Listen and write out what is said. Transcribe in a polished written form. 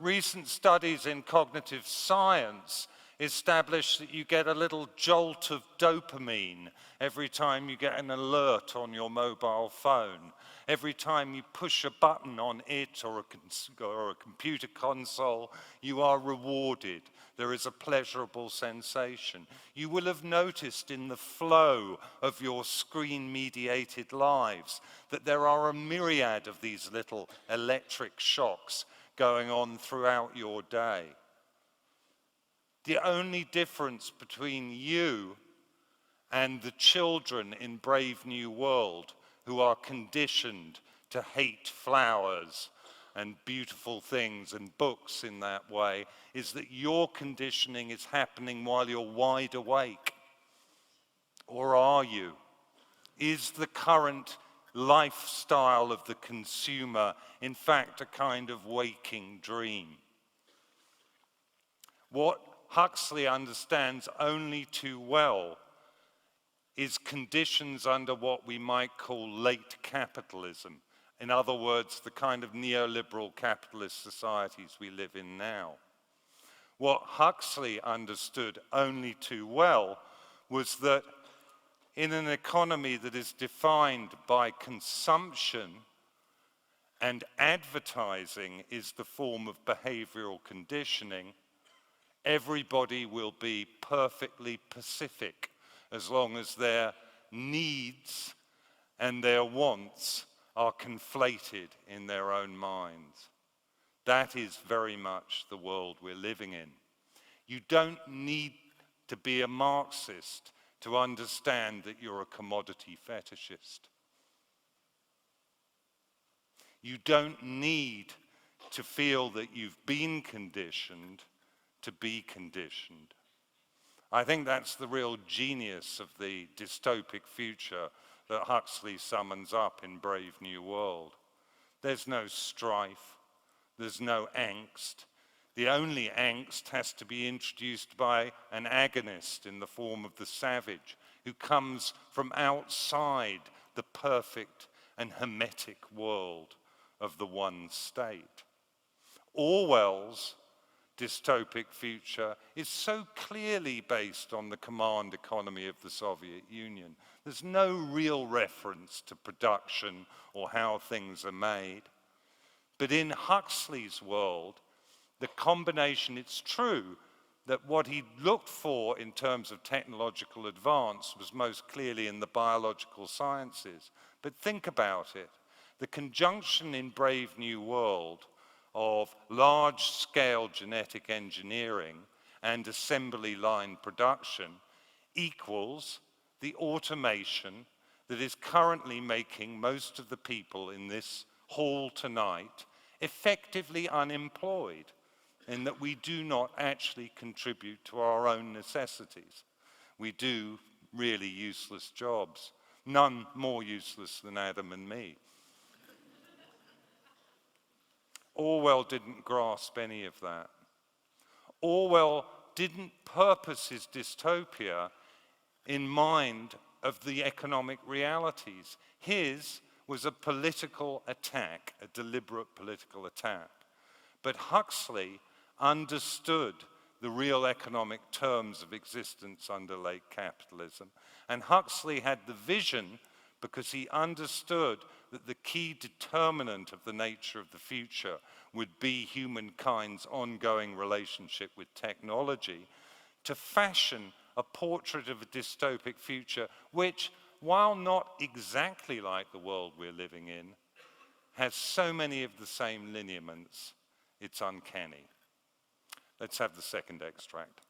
recent studies in cognitive science establish that you get a little jolt of dopamine every time you get an alert on your mobile phone. Every time you push a button on it or a computer console, you are rewarded. There is a pleasurable sensation. You will have noticed in the flow of your screen-mediated lives that there are a myriad of these little electric shocks going on throughout your day. The only difference between you and the children in Brave New World who are conditioned to hate flowers and beautiful things and books in that way is that your conditioning is happening while you're wide awake. Or are you? Is the current lifestyle of the consumer in fact a kind of waking dream? What Huxley understands only too well is conditions under what we might call late capitalism. In other words, the kind of neoliberal capitalist societies we live in now. What Huxley understood only too well was that in an economy that is defined by consumption and advertising is the form of behavioral conditioning, everybody will be perfectly pacific as long as their needs and their wants are conflated in their own minds. That is very much the world we're living in. You don't need to be a Marxist to understand that you're a commodity fetishist. You don't need to feel that you've been conditioned to be conditioned. I think that's the real genius of the dystopic future that Huxley summons up in Brave New World. There's no strife, there's no angst. The only angst has to be introduced by an agonist in the form of the savage, who comes from outside the perfect and hermetic world of the one state. Orwell's dystopic future is so clearly based on the command economy of the Soviet Union. There's no real reference to production or how things are made. But in Huxley's world, the combination, it's true that what he looked for in terms of technological advance was most clearly in the biological sciences. But think about it. The conjunction in Brave New World of large-scale genetic engineering and assembly line production equals the automation that is currently making most of the people in this hall tonight effectively unemployed, in that we do not actually contribute to our own necessities. We do really useless jobs, none more useless than Adam and me. Orwell didn't grasp any of that. Orwell didn't purpose his dystopia in mind of the economic realities. His was a political attack, a deliberate political attack. But Huxley understood the real economic terms of existence under late capitalism. And Huxley had the vision because he understood that the key determinant of the nature of the future would be humankind's ongoing relationship with technology, to fashion a portrait of a dystopic future which, while not exactly like the world we're living in, has so many of the same lineaments, it's uncanny. Let's have the second extract.